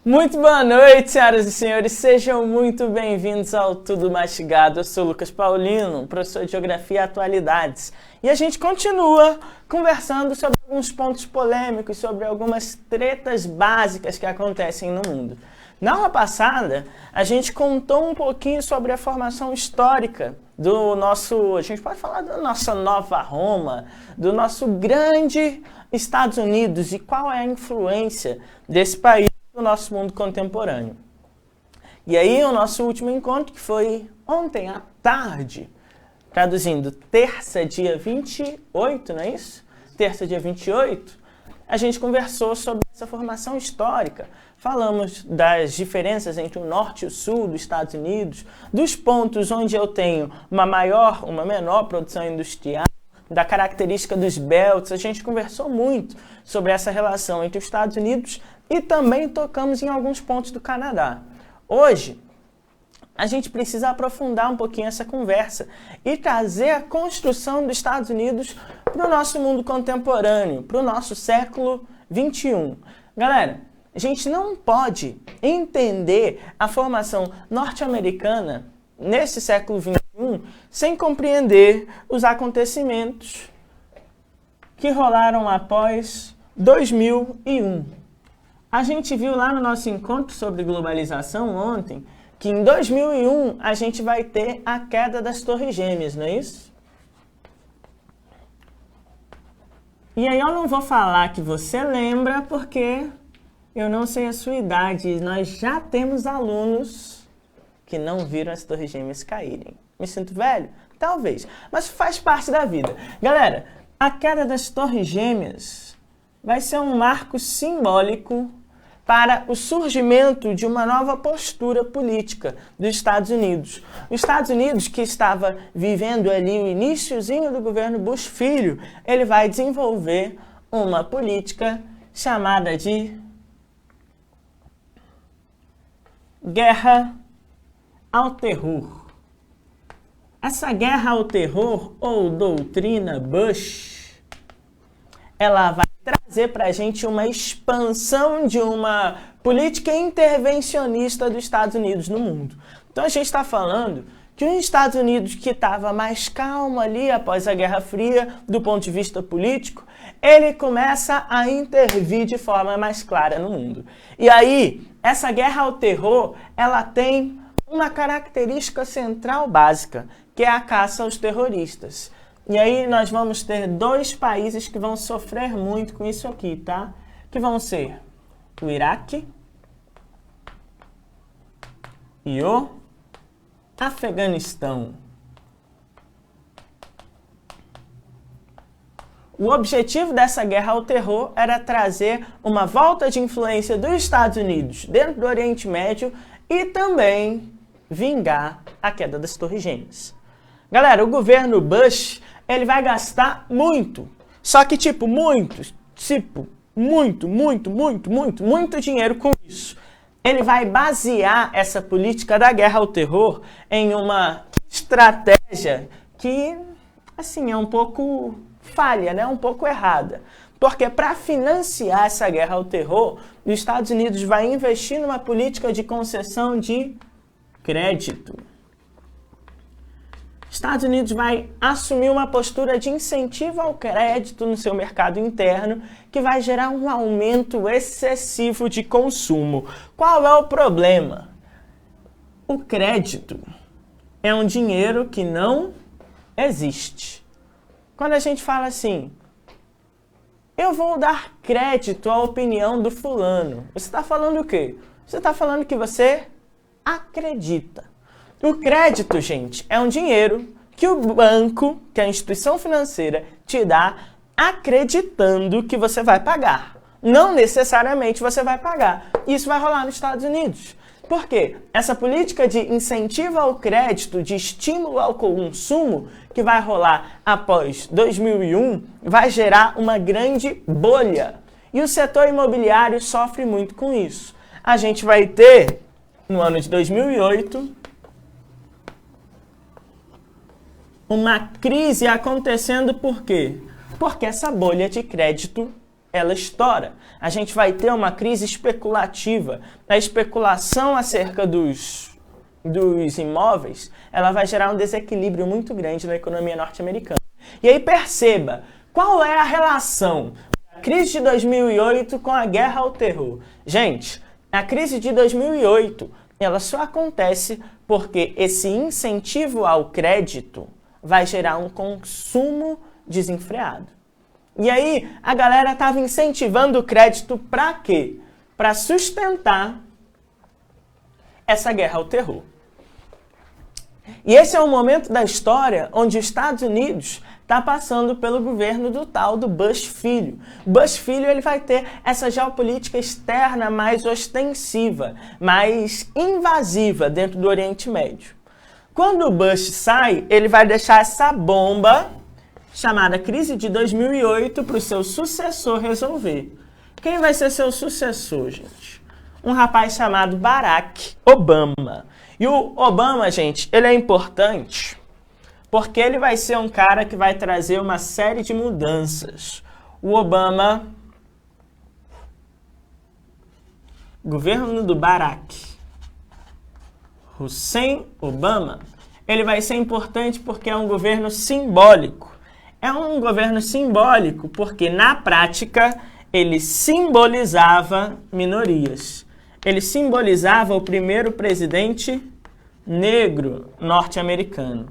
Muito boa noite, senhoras e senhores. Sejam muito bem-vindos ao Tudo Mastigado. Eu sou Lucas Paulino, professor de Geografia e Atualidades. E a gente continua conversando sobre alguns pontos polêmicos, sobre algumas tretas básicas que acontecem no mundo. Na aula passada, a gente contou um pouquinho sobre a formação histórica do nosso, a gente pode falar da nossa nova Roma, do nosso grande Estados Unidos e qual é a influência desse país no nosso mundo contemporâneo. E aí o nosso último encontro, que foi ontem à tarde, traduzindo terça, dia 28, não é isso? Terça, dia 28, a gente conversou sobre essa formação histórica. Falamos das diferenças entre o norte e o sul dos Estados Unidos, dos pontos onde eu tenho uma maior, uma menor produção industrial, da característica dos belts. A gente conversou muito sobre essa relação entre os Estados Unidos e também tocamos em alguns pontos do Canadá. Hoje, a gente precisa aprofundar um pouquinho essa conversa e trazer a construção dos Estados Unidos para o nosso mundo contemporâneo, para o nosso século XXI. Galera, a gente não pode entender a formação norte-americana nesse século XXI sem compreender os acontecimentos que rolaram após 2001. A gente viu lá no nosso encontro sobre globalização ontem que em 2001 a gente vai ter a queda das Torres Gêmeas, não é isso? E aí eu não vou falar que você lembra porque eu não sei a sua idade. Nós já temos alunos que não viram as Torres Gêmeas caírem. Me sinto velho? Talvez. Mas faz parte da vida. Galera, a queda das Torres Gêmeas vai ser um marco simbólico para o surgimento de uma nova postura política dos Estados Unidos. Os Estados Unidos, que estava vivendo ali o iniciozinho do governo Bush filho, ele vai desenvolver uma política chamada de guerra ao terror. Essa guerra ao terror, ou doutrina Bush, ela vai trazer para a gente uma expansão de uma política intervencionista dos Estados Unidos no mundo. Então a gente está falando que os Estados Unidos, que estava mais calmo ali após a Guerra Fria, do ponto de vista político, ele começa a intervir de forma mais clara no mundo. E aí, essa guerra ao terror, ela tem uma característica central básica, que é a caça aos terroristas. E aí nós vamos ter dois países que vão sofrer muito com isso aqui, tá? Que vão ser o Iraque e o Afeganistão. O objetivo dessa guerra ao terror era trazer uma volta de influência dos Estados Unidos dentro do Oriente Médio e também vingar a queda das Torres Gêmeas. Galera, o governo Bush, ele vai gastar muito. Só que, muito dinheiro com isso. Ele vai basear essa política da guerra ao terror em uma estratégia que, assim, é um pouco falha, né? Um pouco errada. Porque para financiar essa guerra ao terror, os Estados Unidos vai investir numa política de concessão de crédito. Estados Unidos vai assumir uma postura de incentivo ao crédito no seu mercado interno, que vai gerar um aumento excessivo de consumo. Qual é o problema? O crédito é um dinheiro que não existe. Quando a gente fala assim, eu vou dar crédito à opinião do fulano, você está falando o quê? Você está falando que você acredita. O crédito, gente, é um dinheiro que o banco, que a instituição financeira, te dá acreditando que você vai pagar. Não necessariamente você vai pagar. Isso vai rolar nos Estados Unidos. Por quê? Essa política de incentivo ao crédito, de estímulo ao consumo, que vai rolar após 2001, vai gerar uma grande bolha. E o setor imobiliário sofre muito com isso. A gente vai ter, no ano de 2008, uma crise acontecendo por quê? Porque essa bolha de crédito ela estoura. A gente vai ter uma crise especulativa. A especulação acerca dos imóveis, ela vai gerar um desequilíbrio muito grande na economia norte-americana. E aí perceba, qual é a relação da crise de 2008 com a guerra ao terror? Gente, a crise de 2008, ela só acontece porque esse incentivo ao crédito vai gerar um consumo desenfreado. E aí, a galera estava incentivando o crédito para quê? Para sustentar essa guerra ao terror. E esse é um momento da história onde os Estados Unidos está passando pelo governo do tal do Bush filho. Bush filho, ele vai ter essa geopolítica externa mais ostensiva, mais invasiva dentro do Oriente Médio. Quando o Bush sai, ele vai deixar essa bomba chamada crise de 2008 para o seu sucessor resolver. Quem vai ser seu sucessor, gente? Um rapaz chamado Barack Obama. E o Obama, gente, ele é importante porque ele vai ser um cara que vai trazer uma série de mudanças. O Obama, governo do Barack Hussein Obama, ele vai ser importante porque é um governo simbólico. É um governo simbólico porque, na prática, ele simbolizava minorias. Ele simbolizava o primeiro presidente negro norte-americano.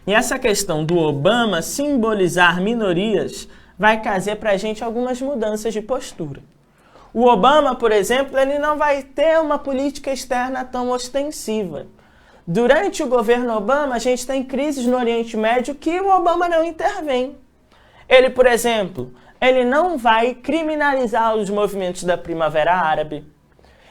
E essa questão do Obama simbolizar minorias vai trazer para a gente algumas mudanças de postura. O Obama, por exemplo, ele não vai ter uma política externa tão ostensiva. Durante o governo Obama, a gente tem crises no Oriente Médio que o Obama não intervém. Ele, por exemplo, ele não vai criminalizar os movimentos da Primavera Árabe.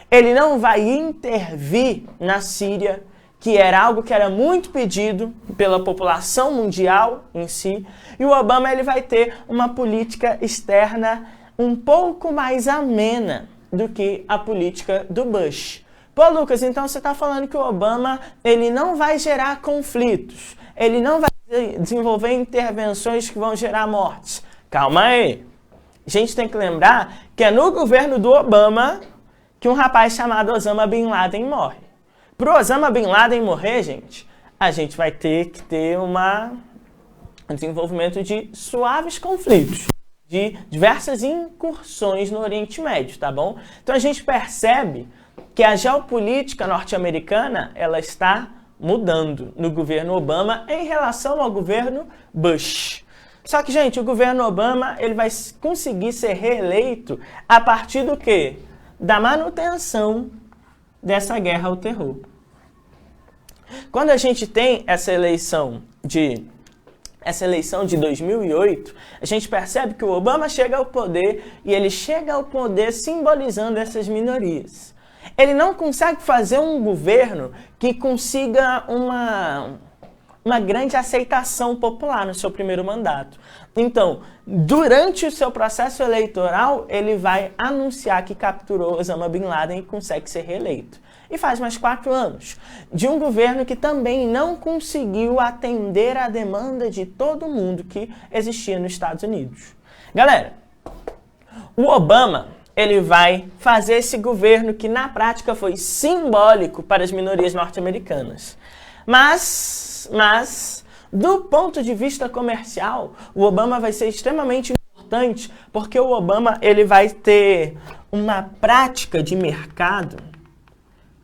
Ele não vai intervir na Síria, que era algo que era muito pedido pela população mundial em si. E o Obama, ele vai ter uma política externa um pouco mais amena do que a política do Bush. Pô, Lucas, então você está falando que o Obama ele não vai gerar conflitos, ele não vai desenvolver intervenções que vão gerar mortes. Calma aí. A gente tem que lembrar que é no governo do Obama que um rapaz chamado Osama Bin Laden morre. Para o Osama Bin Laden morrer, gente, a gente vai ter que ter um desenvolvimento de suaves conflitos, de diversas incursões no Oriente Médio, tá bom? Então a gente percebe que a geopolítica norte-americana ela está mudando no governo Obama em relação ao governo Bush. Só que, gente, o governo Obama ele vai conseguir ser reeleito a partir do quê? Da manutenção dessa guerra ao terror. Quando a gente tem essa eleição de 2008, a gente percebe que o Obama chega ao poder e ele chega ao poder simbolizando essas minorias. Ele não consegue fazer um governo que consiga uma grande aceitação popular no seu primeiro mandato. Então, durante o seu processo eleitoral, ele vai anunciar que capturou Osama Bin Laden e consegue ser reeleito. E faz mais 4 anos de um governo que também não conseguiu atender a demanda de todo mundo que existia nos Estados Unidos. Galera, o Obama ele vai fazer esse governo que na prática foi simbólico para as minorias norte-americanas. Mas, do ponto de vista comercial, o Obama vai ser extremamente importante porque o Obama ele vai ter uma prática de mercado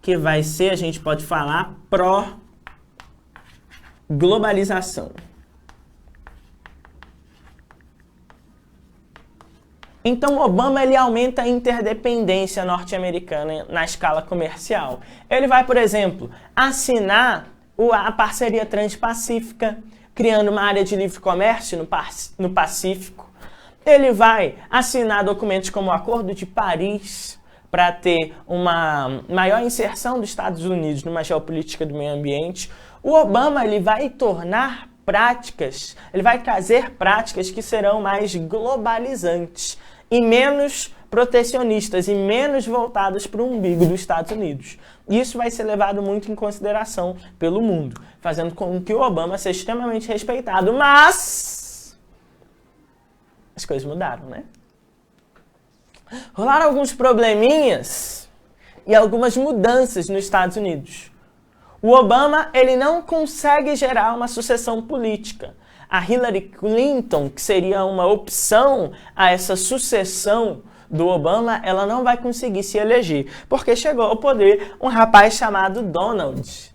que vai ser, a gente pode falar, pró-globalização. Então, o Obama ele aumenta a interdependência norte-americana na escala comercial. Ele vai, por exemplo, assinar a parceria Transpacífica, criando uma área de livre comércio no Pacífico. Ele vai assinar documentos como o Acordo de Paris, para ter uma maior inserção dos Estados Unidos numa geopolítica do meio ambiente. O Obama ele vai tornar práticas, ele vai trazer práticas que serão mais globalizantes e menos protecionistas e menos voltadas para o umbigo dos Estados Unidos. Isso vai ser levado muito em consideração pelo mundo, fazendo com que o Obama seja extremamente respeitado. Mas as coisas mudaram, né? Rolaram alguns probleminhas e algumas mudanças nos Estados Unidos. O Obama, ele não consegue gerar uma sucessão política. A Hillary Clinton, que seria uma opção a essa sucessão do Obama, ela não vai conseguir se eleger, porque chegou ao poder um rapaz chamado Donald.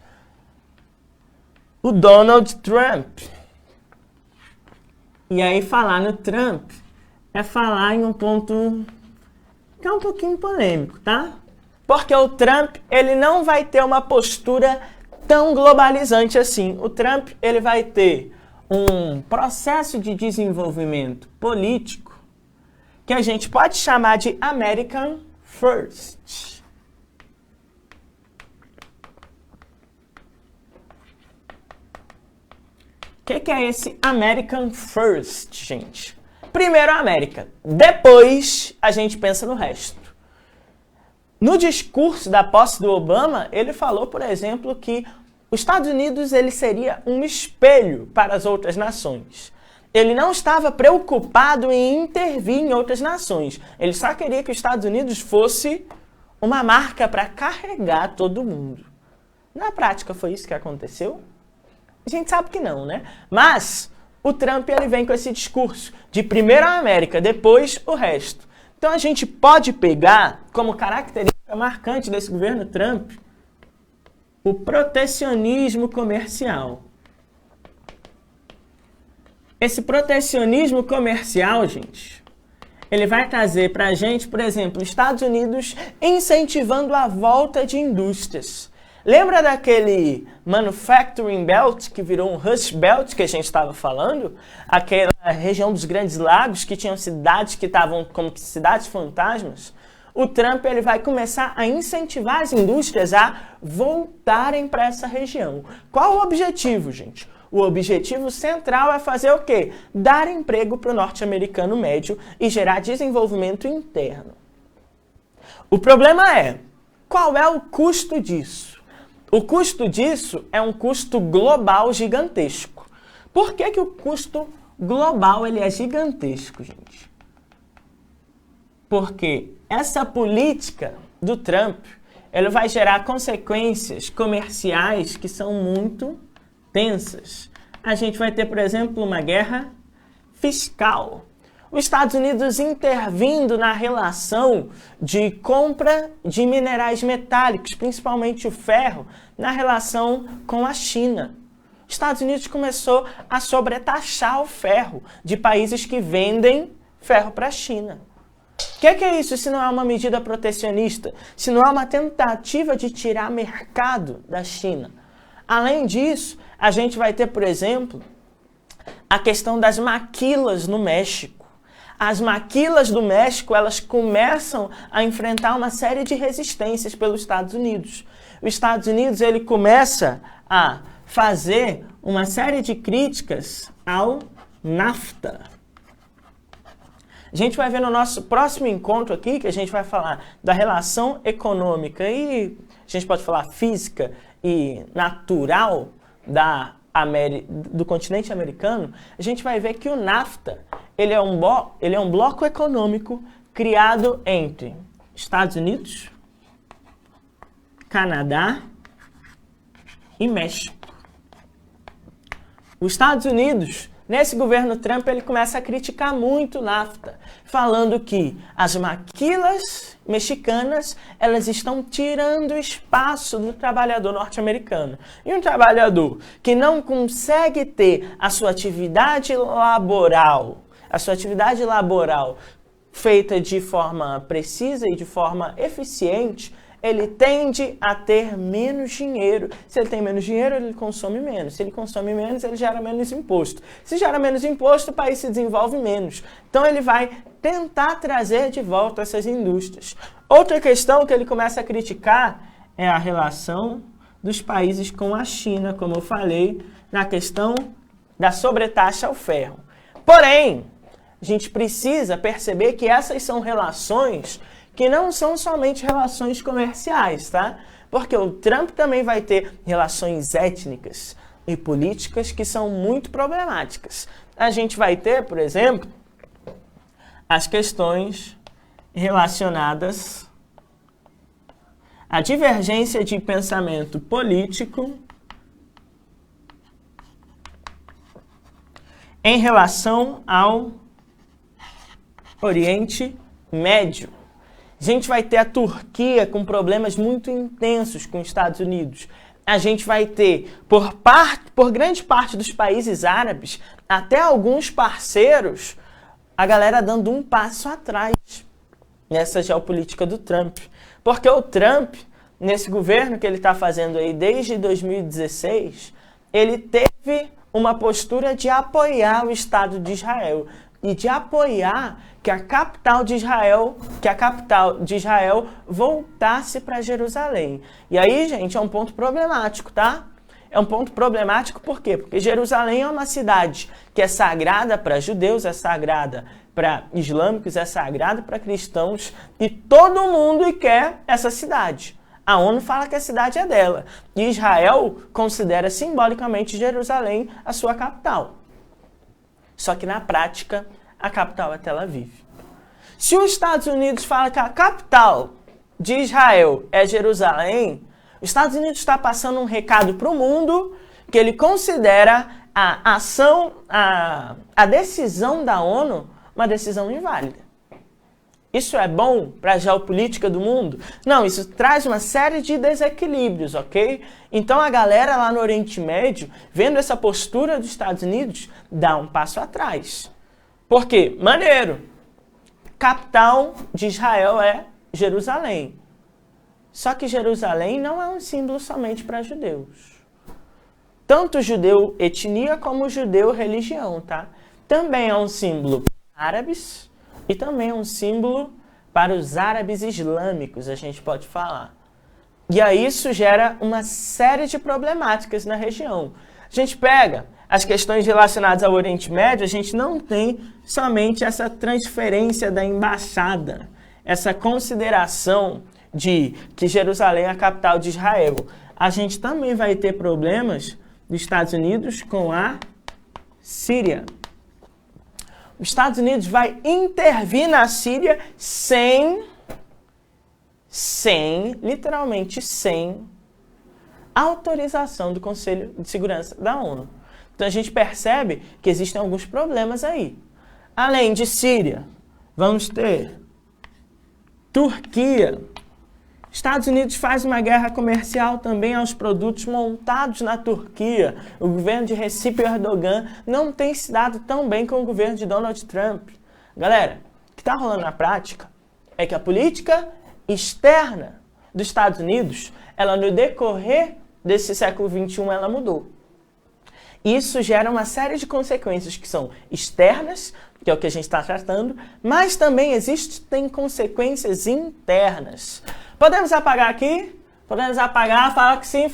O Donald Trump. E aí falar no Trump é falar em um ponto que é um pouquinho polêmico, tá? Porque o Trump, ele não vai ter uma postura tão globalizante assim. O Trump, ele vai ter um processo de desenvolvimento político que a gente pode chamar de American First. O que é esse American First, gente? Primeiro a América, depois a gente pensa no resto. No discurso da posse do Obama, ele falou, por exemplo, que os Estados Unidos ele seria um espelho para as outras nações. Ele não estava preocupado em intervir em outras nações. Ele só queria que os Estados Unidos fosse uma marca para carregar todo mundo. Na prática, foi isso que aconteceu? A gente sabe que não, né? Mas o Trump ele vem com esse discurso de primeiro a América, depois o resto. Então a gente pode pegar como característica marcante desse governo Trump o protecionismo comercial. Esse protecionismo comercial, gente, ele vai trazer para a gente, por exemplo, os Estados Unidos incentivando a volta de indústrias. Lembra daquele Manufacturing Belt, que virou um Rust Belt, que a gente estava falando? Aquela região dos Grandes Lagos, que tinham cidades que estavam como que cidades fantasmas? O Trump ele vai começar a incentivar as indústrias a voltarem para essa região. Qual o objetivo, gente? O objetivo central é fazer o quê? Dar emprego para o norte-americano médio e gerar desenvolvimento interno. O problema é, qual é o custo disso? O custo disso é um custo global gigantesco. Por que que o custo global ele é gigantesco, gente? Porque essa política do Trump, ela vai gerar consequências comerciais que são muito tensas. A gente vai ter, por exemplo, uma guerra fiscal. Os Estados Unidos intervindo na relação de compra de minerais metálicos, principalmente o ferro, na relação com a China. Os Estados Unidos começou a sobretaxar o ferro de países que vendem ferro para a China. O que é isso se não é uma medida protecionista? Se não é uma tentativa de tirar mercado da China? Além disso, a gente vai ter, por exemplo, a questão das maquilas no México. As maquilas do México, elas começam a enfrentar uma série de resistências pelos Estados Unidos. Os Estados Unidos, ele começa a fazer uma série de críticas ao NAFTA. A gente vai ver no nosso próximo encontro aqui, que a gente vai falar da relação econômica e a gente pode falar física e natural do continente americano, a gente vai ver que o NAFTA ele é um bloco econômico criado entre Estados Unidos, Canadá e México. Os Estados Unidos, nesse governo Trump, ele começa a criticar muito o NAFTA, falando que as maquilas mexicanas, elas estão tirando espaço do trabalhador norte-americano. E um trabalhador que não consegue ter a sua atividade laboral feita de forma precisa e de forma eficiente, ele tende a ter menos dinheiro. Se ele tem menos dinheiro, ele consome menos. Se ele consome menos, ele gera menos imposto. Se gera menos imposto, o país se desenvolve menos. Então ele vai tentar trazer de volta essas indústrias. Outra questão que ele começa a criticar é a relação dos países com a China, como eu falei, na questão da sobretaxa ao ferro. Porém, a gente precisa perceber que essas são relações que não são somente relações comerciais, tá? Porque o Trump também vai ter relações étnicas e políticas que são muito problemáticas. A gente vai ter, por exemplo, as questões relacionadas à divergência de pensamento político em relação ao Oriente Médio. A gente vai ter a Turquia com problemas muito intensos com os Estados Unidos. A gente vai ter, por grande parte dos países árabes, até alguns parceiros, a galera dando um passo atrás nessa geopolítica do Trump. Porque o Trump, nesse governo que ele está fazendo aí desde 2016, ele teve uma postura de apoiar o Estado de Israel e de apoiar que a capital de Israel voltasse para Jerusalém. E aí, gente, é um ponto problemático, tá? É um ponto problemático por quê? Porque Jerusalém é uma cidade que é sagrada para judeus, é sagrada para islâmicos, é sagrada para cristãos, e todo mundo quer essa cidade. A ONU fala que a cidade é dela. E Israel considera simbolicamente Jerusalém a sua capital. Só que na prática, a capital é Tel Aviv. Se os Estados Unidos falam que a capital de Israel é Jerusalém, os Estados Unidos está passando um recado para o mundo que ele considera a decisão da ONU uma decisão inválida. Isso é bom para a geopolítica do mundo? Não, isso traz uma série de desequilíbrios, ok? Então a galera lá no Oriente Médio, vendo essa postura dos Estados Unidos, dá um passo atrás. Por quê? Maneiro. Capital de Israel é Jerusalém. Só que Jerusalém não é um símbolo somente para judeus. Tanto judeu etnia como judeu religião, tá? Também é um símbolo para árabes e também é um símbolo para os árabes islâmicos, a gente pode falar. E aí isso gera uma série de problemáticas na região. A gente pega as questões relacionadas ao Oriente Médio, a gente não tem somente essa transferência da embaixada, essa consideração de que Jerusalém é a capital de Israel. A gente também vai ter problemas dos Estados Unidos com a Síria. Os Estados Unidos vai intervir na Síria literalmente sem autorização do Conselho de Segurança da ONU. Então a gente percebe que existem alguns problemas aí. Além de Síria, vamos ter Turquia. Estados Unidos faz uma guerra comercial também aos produtos montados na Turquia. O governo de Recep Erdogan não tem se dado tão bem com o governo de Donald Trump. Galera, o que está rolando na prática é que a política externa dos Estados Unidos, ela no decorrer desse século XXI, ela mudou. Isso gera uma série de consequências que são externas, que é o que a gente está tratando, mas também existem consequências internas. Podemos apagar aqui? Podemos apagar, fala que sim,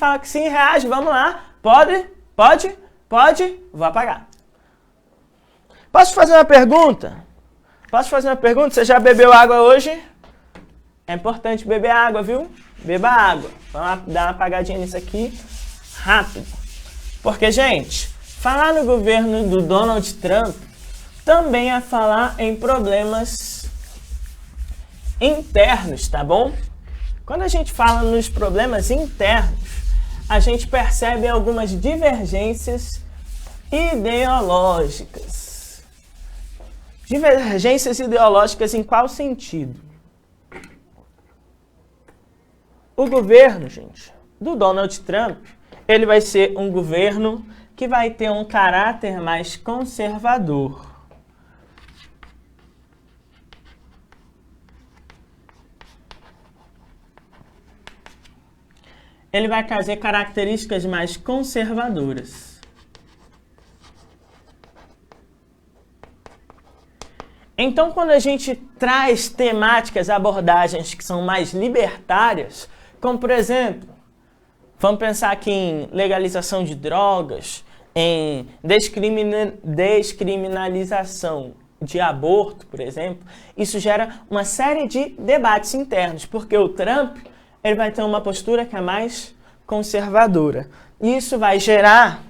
reage, vamos lá. Pode, vou apagar. Posso fazer uma pergunta? Você já bebeu água hoje? É importante beber água, viu? Beba água. Vamos lá, dar uma apagadinha nisso aqui, rápido. Porque, gente, falar no governo do Donald Trump também é falar em problemas internos, tá bom? Quando a gente fala nos problemas internos, a gente percebe algumas divergências ideológicas. Divergências ideológicas em qual sentido? O governo, gente, do Donald Trump, ele vai ser um governo que vai ter um caráter mais conservador. Ele vai trazer características mais conservadoras. Então, quando a gente traz temáticas, abordagens que são mais libertárias, como, por exemplo, vamos pensar aqui em legalização de drogas, em descriminalização de aborto, por exemplo, isso gera uma série de debates internos, porque o Trump ele vai ter uma postura que é mais conservadora. E isso vai gerar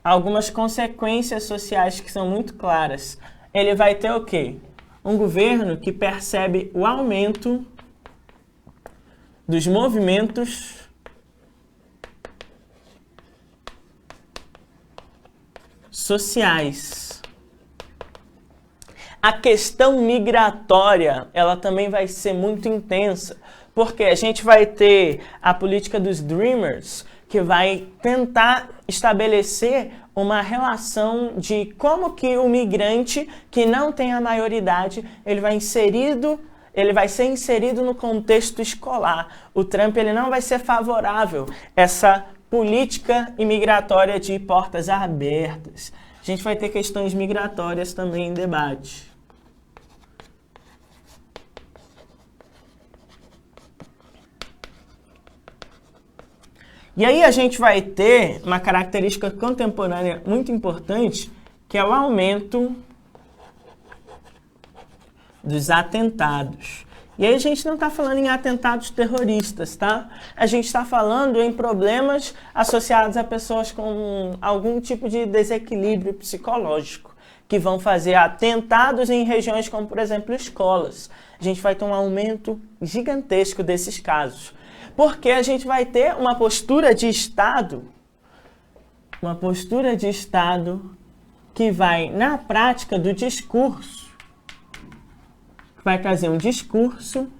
algumas consequências sociais que são muito claras. Ele vai ter o quê? Um governo que percebe o aumento dos movimentos sociais. A questão migratória, ela também vai ser muito intensa, porque a gente vai ter a política dos Dreamers, que vai tentar estabelecer uma relação de como que o migrante que não tem a maioridade, ele vai ser inserido no contexto escolar. O Trump ele não vai ser favorável a essa política imigratória de portas abertas. A gente vai ter questões migratórias também em debate. E aí a gente vai ter uma característica contemporânea muito importante, que é o aumento dos atentados. E aí a gente não está falando em atentados terroristas, tá? A gente está falando em problemas associados a pessoas com algum tipo de desequilíbrio psicológico, que vão fazer atentados em regiões como, por exemplo, escolas. A gente vai ter um aumento gigantesco desses casos. Porque a gente vai ter uma postura de Estado que vai, na prática do discurso, vai trazer um discurso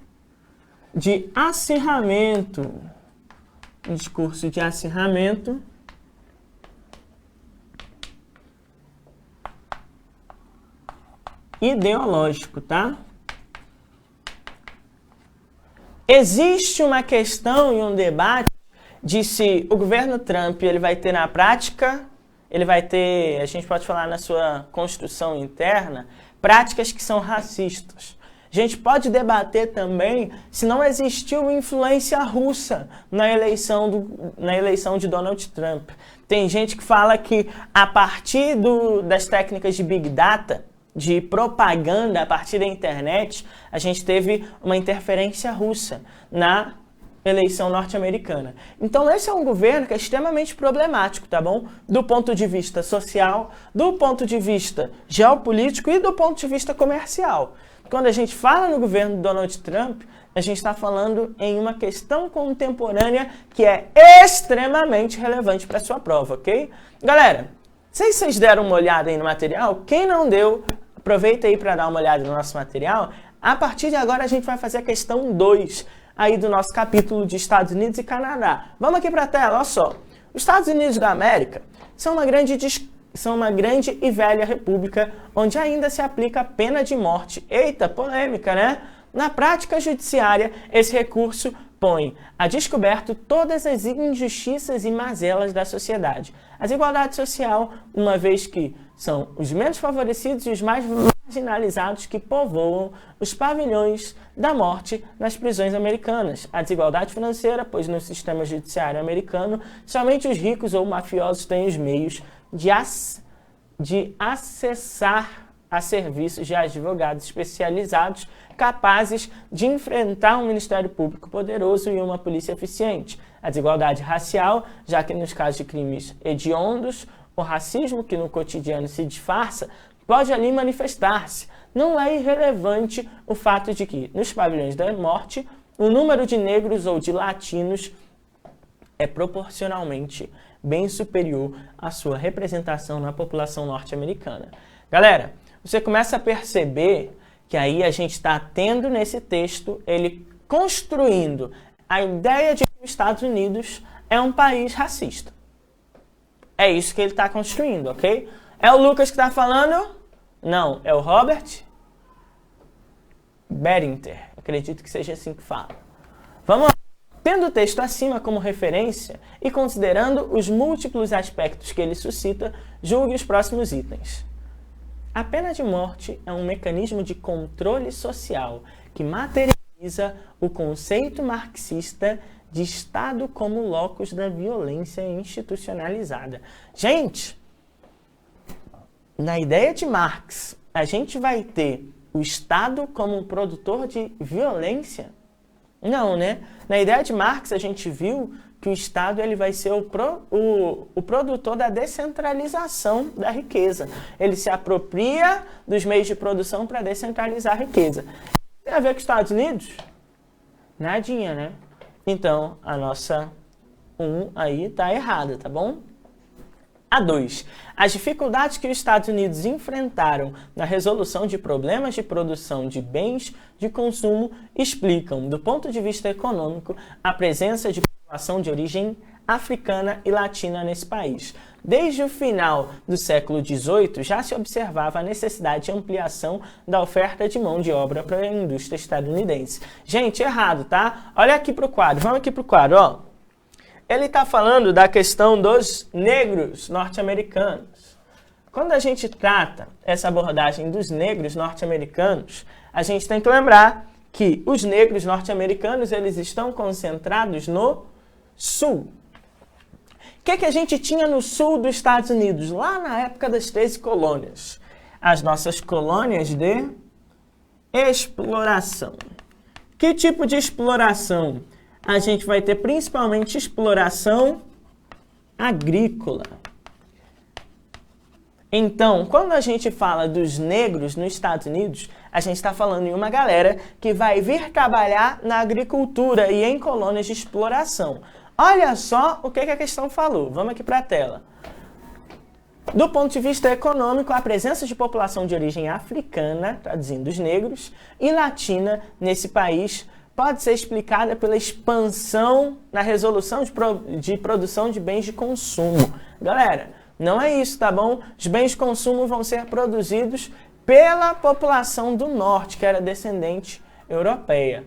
de acirramento, ideológico, tá? Existe uma questão e um debate de se o governo Trump ele vai ter na prática, a gente pode falar na sua construção interna, práticas que são racistas. A gente pode debater também se não existiu influência russa na eleição de Donald Trump. Tem gente que fala que a partir das técnicas de Big Data, de propaganda a partir da internet, a gente teve uma interferência russa na eleição norte-americana. Então esse é um governo que é extremamente problemático, tá bom? Do ponto de vista social, do ponto de vista geopolítico e do ponto de vista comercial. Quando a gente fala no governo de Donald Trump, a gente está falando em uma questão contemporânea que é extremamente relevante para a sua prova, ok? Galera, se vocês deram uma olhada aí no material, quem não deu, aproveita aí para dar uma olhada no nosso material. A partir de agora a gente vai fazer a questão 2 aí do nosso capítulo de Estados Unidos e Canadá. Vamos aqui para a tela, olha só. Os Estados Unidos da América são uma grande e velha república onde ainda se aplica a pena de morte. Eita, polêmica, né? Na prática judiciária, esse recurso põe a descoberto todas as injustiças e mazelas da sociedade. A desigualdade social, uma vez que são os menos favorecidos e os mais marginalizados que povoam os pavilhões da morte nas prisões americanas. A desigualdade financeira, pois no sistema judiciário americano, somente os ricos ou mafiosos têm os meios de acessar a serviços de advogados especializados capazes de enfrentar um Ministério Público poderoso e uma polícia eficiente. A desigualdade racial, já que nos casos de crimes hediondos, o racismo que no cotidiano se disfarça, pode ali manifestar-se. Não é irrelevante o fato de que, nos pavilhões da morte, o número de negros ou de latinos é proporcionalmente bem superior à sua representação na população norte-americana. Galera, você começa a perceber que aí a gente está tendo nesse texto, ele construindo a ideia de que os Estados Unidos é um país racista. É isso que ele está construindo, ok? É o Lucas que está falando? Não, é o Robert Bedingfield. Acredito que seja assim que fala. Vamos lá. Tendo o texto acima como referência e considerando os múltiplos aspectos que ele suscita, julgue os próximos itens. A pena de morte é um mecanismo de controle social que materializa o conceito marxista de Estado como locus da violência institucionalizada. Gente, na ideia de Marx, a gente vai ter o Estado como um produtor de violência? Não, né? Na ideia de Marx, a gente viu que o Estado ele vai ser o produtor da descentralização da riqueza. Ele se apropria dos meios de produção para descentralizar a riqueza. Tem a ver com os Estados Unidos? Nadinha, né? Então, a nossa 1 aí está errada, tá bom? A 2. As dificuldades que os Estados Unidos enfrentaram na resolução de problemas de produção de bens de consumo explicam, do ponto de vista econômico, a presença de população de origem africana e latina nesse país. Desde o final do século XVIII, já se observava a necessidade de ampliação da oferta de mão de obra para a indústria estadunidense. Gente, errado, tá? Olha aqui para o quadro, vamos aqui para o quadro, ó. Ele está falando da questão dos negros norte-americanos. Quando a gente trata essa abordagem dos negros norte-americanos, a gente tem que lembrar que os negros norte-americanos eles estão concentrados no sul. O que a gente tinha no sul dos Estados Unidos, lá na época das 13 colônias? As nossas colônias de exploração. Que tipo de exploração? A gente vai ter principalmente exploração agrícola. Então, quando a gente fala dos negros nos Estados Unidos, a gente está falando em uma galera que vai vir trabalhar na agricultura e em colônias de exploração. Olha só o que a questão falou. Vamos aqui para a tela. Do ponto de vista econômico, a presença de população de origem africana, traduzindo os negros, e latina nesse país pode ser explicada pela expansão na resolução de produção de bens de consumo. Galera, não é isso, tá bom? Os bens de consumo vão ser produzidos pela população do norte, que era descendente europeia.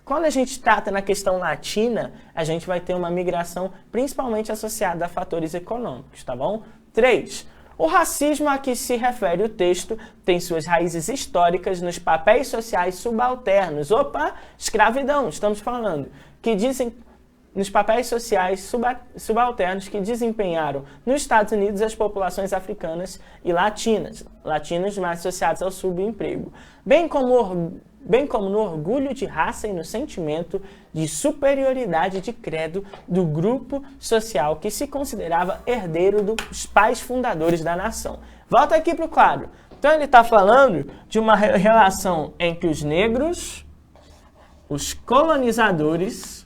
Quando a gente trata na questão latina, a gente vai ter uma migração principalmente associada a fatores econômicos, tá bom? 3. O racismo a que se refere o texto tem suas raízes históricas nos papéis sociais subalternos. Opa, escravidão, estamos falando. Que dizem nos papéis sociais subalternos que desempenharam nos Estados Unidos as populações africanas e latinos mais associados ao subemprego, bem como no orgulho de raça e no sentimento de superioridade de credo do grupo social que se considerava herdeiro dos pais fundadores da nação. Volta aqui para o quadro. Então ele está falando de uma relação entre os negros, os colonizadores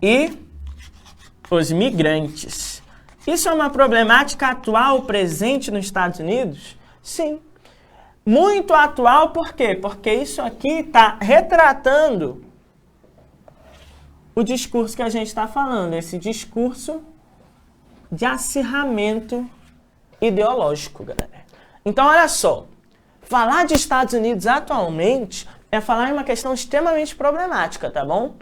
e os migrantes. Isso é uma problemática atual, presente nos Estados Unidos? Sim. Muito atual, por quê? Porque isso aqui está retratando o discurso que a gente está falando, esse discurso de acirramento ideológico, galera. Então, olha só, falar de Estados Unidos atualmente é falar em uma questão extremamente problemática, tá bom?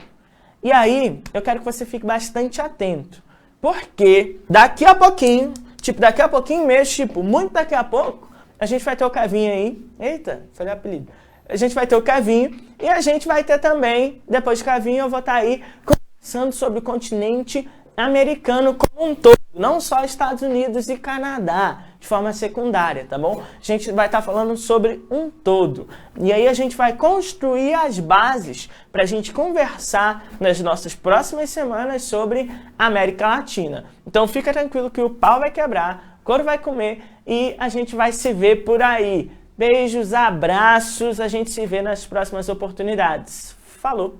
E aí, eu quero que você fique bastante atento, porque daqui a pouquinho mesmo, muito daqui a pouco, a gente vai ter o Kevinho aí. Eita, falei o apelido. A gente vai ter o Kevinho e a gente vai ter também, depois do Kevinho, eu vou estar aí conversando sobre o continente americano como um todo, não só Estados Unidos e Canadá, de forma secundária, tá bom? A gente vai estar falando sobre um todo. E aí a gente vai construir as bases para a gente conversar nas nossas próximas semanas sobre a América Latina. Então fica tranquilo que o pau vai quebrar, o couro vai comer e a gente vai se ver por aí. Beijos, abraços, a gente se vê nas próximas oportunidades. Falou!